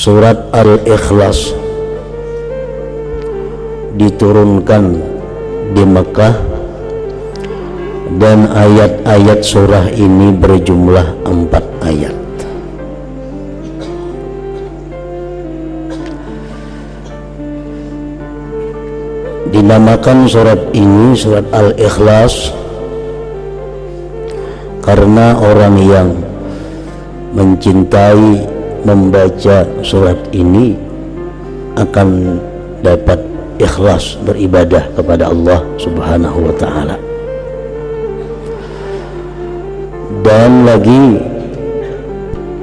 Surat Al-Ikhlas diturunkan di Mekah dan ayat-ayat surah ini berjumlah 4 ayat. Dinamakan surat ini surat Al-Ikhlas karena orang yang mencintai membaca surat ini akan dapat ikhlas beribadah kepada Allah Subhanahu wa ta'ala. Dan lagi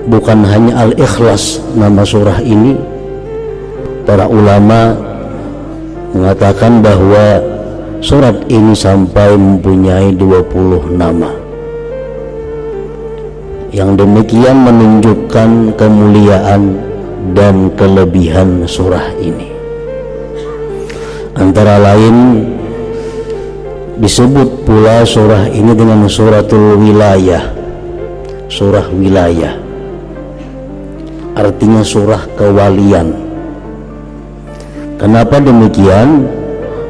bukan hanya Al-Ikhlas nama surah ini, para ulama mengatakan bahwa surat ini sampai mempunyai 20 nama. Yang demikian menunjukkan kemuliaan dan kelebihan surah ini. Antara lain disebut pula surah ini dengan suratul wilayah, surah wilayah, artinya surah kewalian. Kenapa demikian?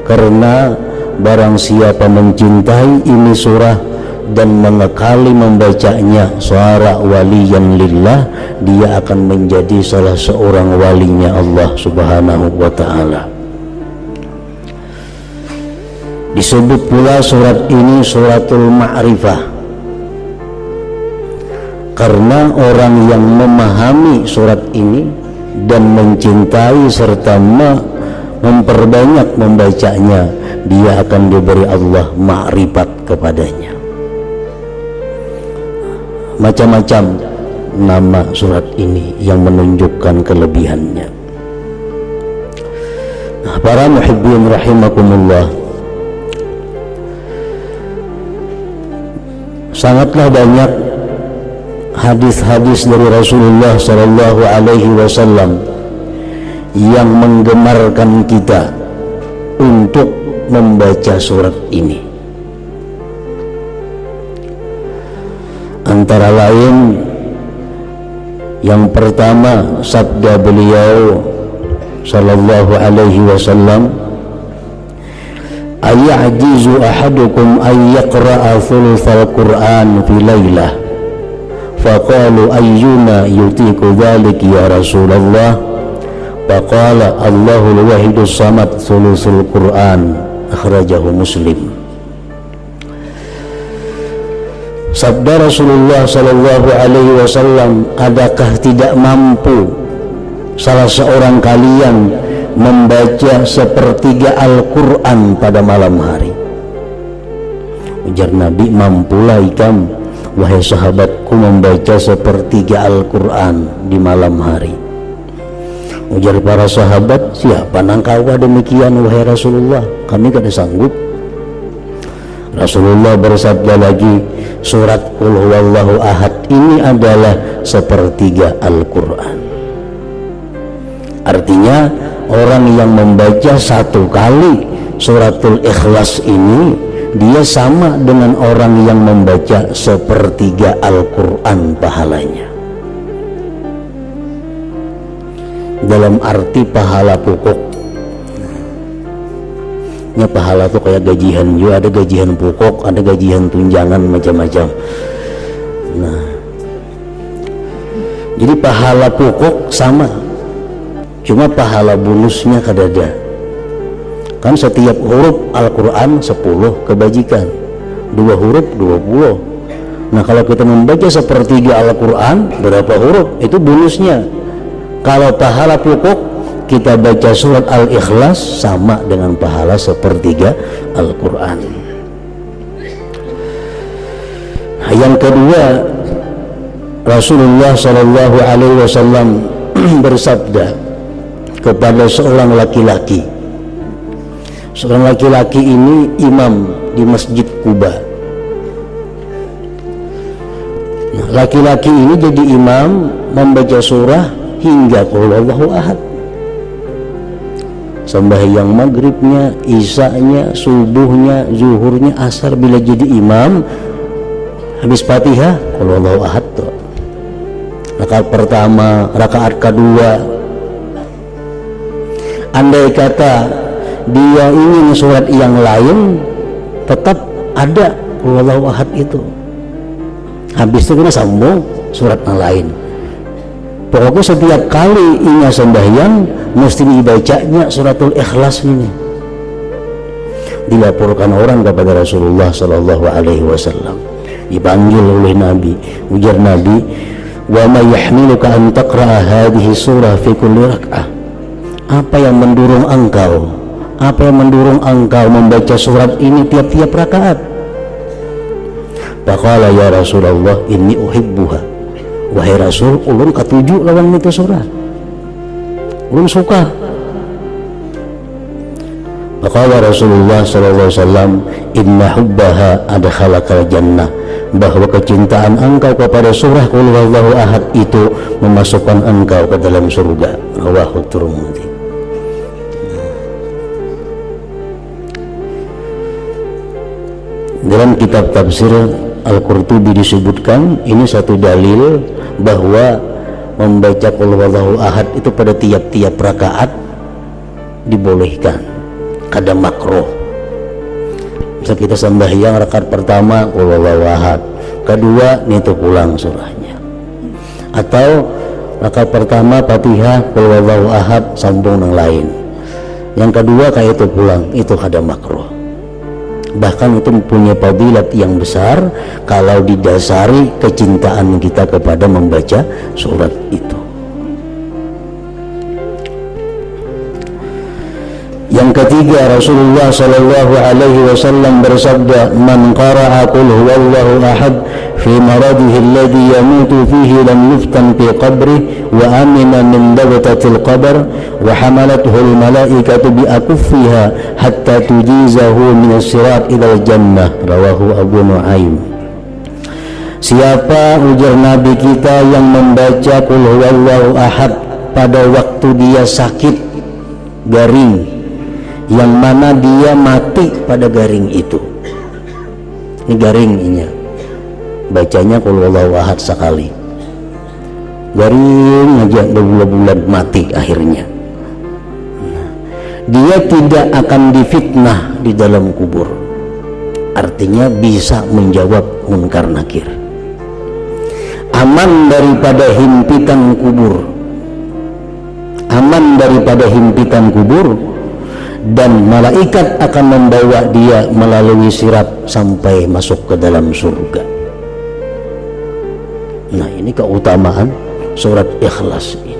Karena barang siapa mencintai ini surah dan mengekali membacanya suara waliyan lillah, dia akan menjadi salah seorang walinya Allah Subhanahu wa ta'ala. Disebut pula surat ini suratul ma'rifah karena orang yang memahami surat ini dan mencintai serta memperbanyak membacanya, dia akan diberi Allah ma'rifat kepadanya. Macam-macam nama surat ini yang menunjukkan kelebihannya. Nah, para muhibbin rahimakumullah, sangatlah banyak hadis-hadis dari Rasulullah sallallahu alaihi wasallam yang menggemarkan kita untuk membaca surat ini. Antara lain yang pertama sabda beliau sallallahu alaihi wasallam, ayajizu ahadukum ay yaqra'a thuluthal Qur'an fi lailah, faqalu ayyuna yutiku dhalik ya Rasulullah, faqala Allahul wahidus samad thuluthul Qur'an, akhrajahu Muslim. Sabda Rasulullah sallallahu alaihi wasallam, adakah tidak mampu salah seorang kalian membaca sepertiga Al-Quran pada malam hari? Ujar Nabi, mampulah ikam wahai sahabatku membaca sepertiga Al-Quran di malam hari. Ujar para sahabat, siapa nangkawa demikian wahai Rasulullah, kami kada sanggup. Rasulullah bersabda lagi, surat Qul huwallahu ahad ini adalah sepertiga Al-Quran. Artinya orang yang membaca satu kali suratul Ikhlas ini, dia sama dengan orang yang membaca sepertiga Al-Quran pahalanya. Dalam arti pahala pokok. Pahala tuh kayak gajian juga, ada gajian pokok, ada gajian tunjangan, macam-macam. Nah, jadi pahala pokok sama, cuma pahala bonusnya kadada. Kan setiap huruf Al-Quran 10 kebajikan, 2 huruf 20. Nah, kalau kita membaca sepertiga Al-Quran, berapa huruf? Itu bonusnya. Kalau pahala pokok kita baca surat Al-Ikhlas sama dengan pahala sepertiga Al-Quran. Nah, yang kedua, Rasulullah sallallahu alaihi wasallam bersabda kepada seorang laki-laki. Seorang laki-laki ini imam di Masjid Quba. Nah, laki-laki ini jadi imam membaca surah hingga Qul huwallahu ahad. Sembahyang maghribnya, isanya, subuhnya, zuhurnya, asar, bila jadi imam habis Fatihah Qul huwallahu ahad tuh. Rakaat pertama, rakaat kedua andai kata dia ingin surat yang lain, tetap ada qul huwallahu ahad itu. Habis itu kita sambung surat yang lain. Pokoknya setiap kali ingat sembahyang mesti dibacanya suratul Ikhlas ini. Dilaporkan orang kepada Rasulullah Sallallahu Alaihi Wasallam, dipanggil oleh Nabi, ujar Nabi, wa ma yahmiluka an taqra'a hadhihi surah fi kulli rak'ah. Apa yang mendorong engkau? Apa yang mendorong engkau membaca surat ini tiap-tiap rakaat? Faqala ya Rasulullah inni uhibbuha. Wahai Rasul, ulun katuju lawan itu surah. Ulun suka. Faqala Rasulullah sallallahu alaihi wasallam, inna hubbaha adkhalakal jannah. Bahwa kecintaan engkau kepada surah qul huwallahu ahad itu memasukkan engkau ke dalam surga. Rawahu Tirmidzi. Dalam kitab tafsir Al-Qurtubi disebutkan ini satu dalil bahwa membaca qul huwallahu ahad itu pada tiap-tiap rakaat dibolehkan, kada makruh. Bisa kita sembahyang rakaat pertama qul huwallahu ahad, kedua itu pulang surahnya, atau rakaat pertama Fatihah qul huwallahu ahad sambung yang lain, yang kedua kayak itu pulang, itu kada makruh. Bahkan itu mempunyai fadilat yang besar kalau didasari kecintaan kita kepada membaca surat itu. Yang ketiga, Rasulullah sallallahu alaihi wasallam bersabda, man qara'a qul huwallahu ahad fi maradihi alladhi yamutu fihi lam yuftan fi qabrihi wa amina min dabtatil qabr wa hamalathu al malaikatu bi akuffiha hatta tujizahu min as-sirat ila jannah. Rawahu Abu Nuaim. Siapa, ujar Nabi kita, yang membaca qul huwallahu ahad pada waktu dia sakit garing, yang mana dia mati pada garing itu. Ini garingnya, bacanya qul huwallahu ahad sekali, garing aja berbulan-bulan mati akhirnya. Dia tidak akan difitnah di dalam kubur, artinya bisa menjawab munkar nakir, aman daripada himpitan kubur, aman daripada himpitan kubur, dan malaikat akan membawa dia melalui sirat sampai masuk ke dalam surga. Nah, ini keutamaan surat Ikhlas ini.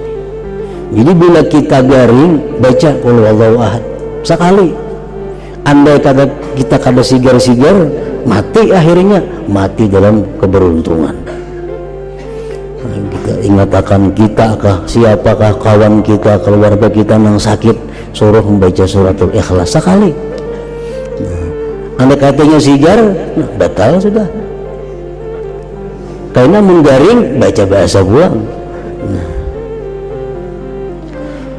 Jadi bila kita garing baca qul huwallahu ahad sekali, andai kata kita kada sigar-sigar, mati akhirnya, mati dalam keberuntungan. Nah, kita ingatakan kita kah, siapakah kawan kita, keluarga kita yang sakit, suruh membaca suratul Ikhlas sekali. Nah, andai katanya sigar, nah, batal sudah. Karena menggaring baca bahasa buang. Nah,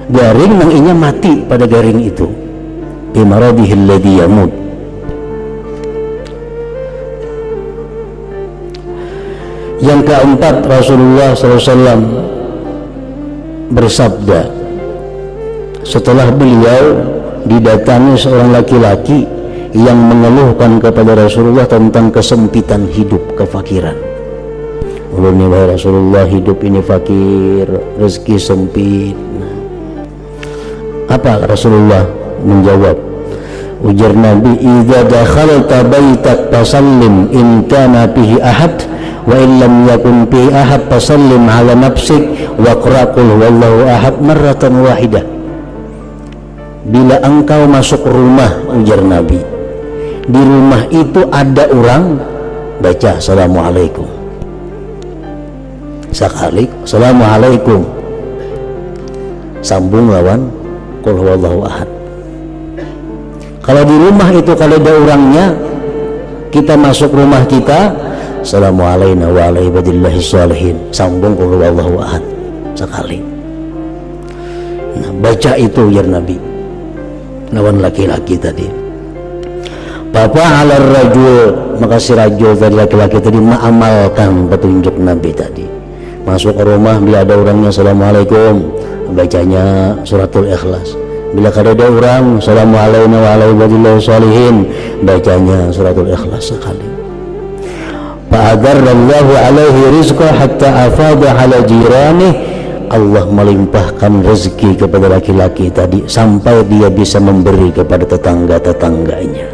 garing nang inya mati pada garing itu. Bi maradihi alladhi yamut. Yang keempat, Rasulullah SAW bersabda, setelah beliau didatangi seorang laki-laki yang mengeluhkan kepada Rasulullah tentang kesempitan hidup, kefakiran. Ulun wahai Rasulullah, hidup ini fakir, rezeki sempit. Apa Rasulullah menjawab? Ujar Nabi, idza dakhalta baitak fasallim in kana fihi ahad wa in lam yakun fihi ahad fasallim ala nafsik wa qra qul huwallahu ahad marratan wahidah. Bila engkau masuk rumah, ujar Nabi, di rumah itu ada orang, baca assalamualaikum sekali, assalamualaikum, sambung lawan qul huwallahu ahad. Kalau di rumah itu kalau ada orangnya, kita masuk rumah kita, assalamualaikum wa ala ibadillahi sholihin, sambung qul huwallahu ahad sekali. Nah, baca itu ya Nabi lawan laki-laki tadi. Bapak ala rajul, maka si rajul dari laki-laki tadi mengamalkan petunjuk Nabi tadi. Masuk ke rumah, bila ada orangnya assalamualaikum, bacanya suratul Ikhlas. Bila kadada orang assalamualaikum warahmatullahi wabarakatuh, bacanya suratul Ikhlas sekali. Fa'adarrallahu alaihi rizqa hatta afada ala jiranih, Allah melimpahkan rezeki kepada laki-laki tadi sampai dia bisa memberi kepada tetangga-tetangganya.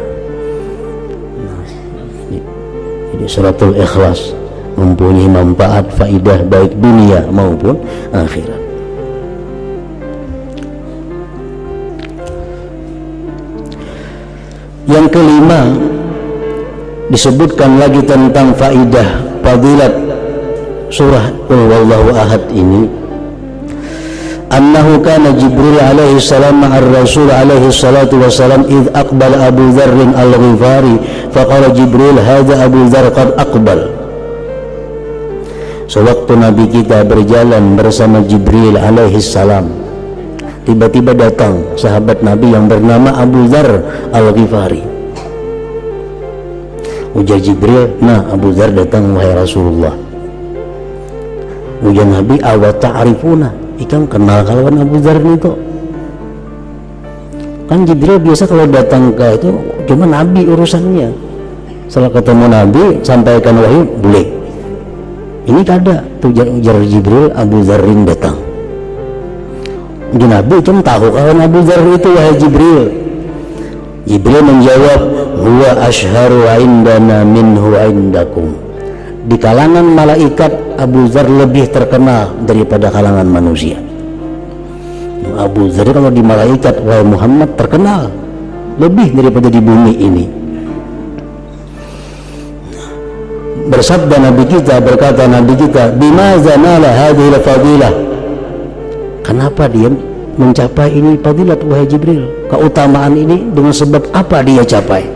Jadi suratul Ikhlas mempunyai manfaat faidah baik dunia maupun akhirat. Yang kelima, disebutkan lagi tentang faidah fadilat surah Qul Huwallahu Ahad ini. Annahu kana Jibril alaihi salam ma'ar Rasul alaihi salatu wassalam idh aqbala Abu Dzar al-Ghifari faqala Jibril hadza Abu Dzar qad aqbal. Sewaktu Nabi kita berjalan bersama Jibril alaihi salam, tiba-tiba datang sahabat Nabi yang bernama Abu Dzar al-Ghifari. Ujar Jibril, nah Abu Dzar datang wahai Rasulullah. Ujar Nabi, awa ta'rifuna, ikan kenal kalawan Abu Dzar itu. Kan Jibril biasa kalau datang ke itu cuma Nabi urusannya. Setelah ketemu Nabi sampaikan wahyu boleh. Ini kada, ujar Jibril, Abu Dzarin datang. Nabi cuma tahu kawan Abu Dzar itu wahai Jibril. Jibril menjawab, huwa ashharu indana minhu indakum. Di kalangan malaikat Abu Dzar lebih terkenal daripada kalangan manusia. Abu Dzar kalau di malaikat wahai Muhammad terkenal lebih daripada di bumi ini. Bersabda Nabi kita, berkata Nabi kita, bimaza nala hadhil fadilah, kenapa dia mencapai ini fadilat wahai Jibril, keutamaan ini dengan sebab apa dia capai?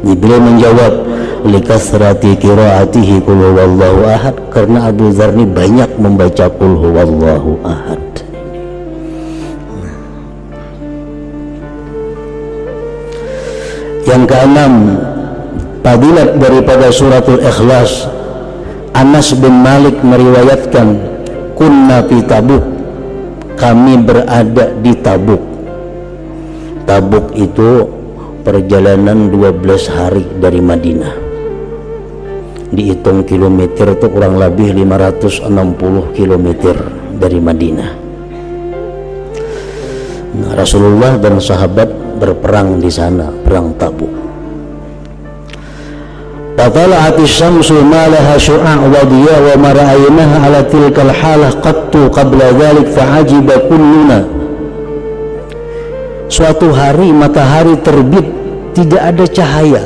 Jibril menjawab, likasrati qiraatihi qul huwallahu ahad, karena Abu Dzar ini banyak membaca qul huwallahu ahad. Yang keenam, fadilat daripada suratul Ikhlas. Anas bin Malik meriwayatkan, kunna fi Tabuk, kami berada di Tabuk. Tabuk itu perjalanan 12 hari dari Madinah. Dihitung kilometer itu kurang lebih 560 kilometer dari Madinah. Nah, Rasulullah dan sahabat berperang di sana, perang Tabuk. Fatala'ati syamsu ma laha syu'a' wa diya wa ma ra'aynaha ala tilkal halah qattu qabla dhalik fa'ajiba kulluna. Suatu hari matahari terbit, tidak ada cahaya.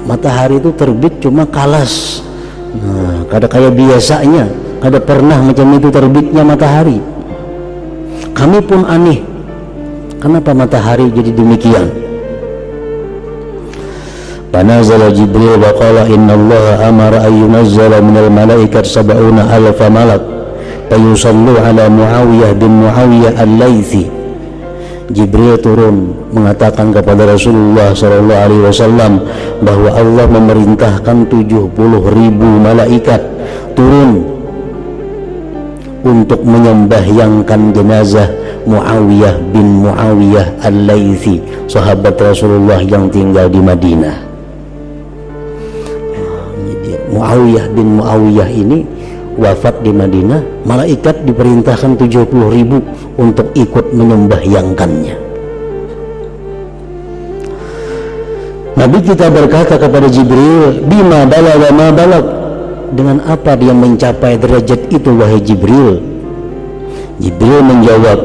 Matahari itu terbit cuma kalas. Nah, kada kayak biasanya, kada pernah macam itu terbitnya matahari. Kami pun aneh, kenapa matahari jadi demikian? Fanazala Jibril wa qala innallaha amara an yunazzala minal malaikat sab'una alfa malak fayusallu ala Muawiyah bin Muawiyah al-Laythi. Jibril turun mengatakan kepada Rasulullah SAW bahwa Allah memerintahkan 70.000 malaikat turun untuk menyembahyangkan jenazah Muawiyah bin Muawiyah al-Laythi, sahabat Rasulullah yang tinggal di Madinah. Muawiyah bin Muawiyah ini wafat di Madinah, malaikat diperintahkan 70.000 untuk ikut menyembahyangkannya. Nabi kita berkata kepada Jibril, bima balagha ma balag, dengan apa dia mencapai derajat itu wahai Jibril? Jibril menjawab,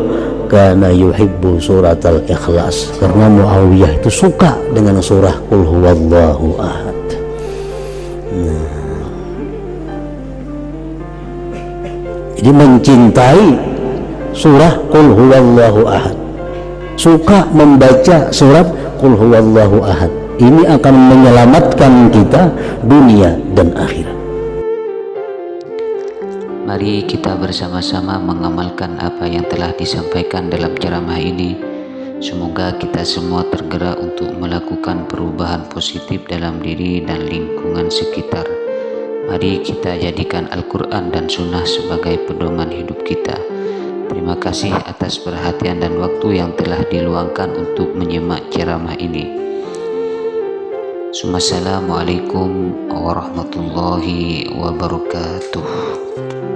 kana yuhibbu suratal Ikhlas, karena Muawiyah itu suka dengan surah Qul Huwallahu Ahad. Jadi mencintai surah Qul Huwallahu Ahad, suka membaca surat Qul Huwallahu Ahad, ini akan menyelamatkan kita dunia dan akhirat. Mari kita bersama-sama mengamalkan apa yang telah disampaikan dalam ceramah ini. Semoga kita semua tergerak untuk melakukan perubahan positif dalam diri dan lingkungan sekitar. Mari kita jadikan Al-Quran dan Sunnah sebagai pedoman hidup kita. Terima kasih atas perhatian dan waktu yang telah diluangkan untuk menyimak ceramah ini. Assalamualaikum warahmatullahi wabarakatuh.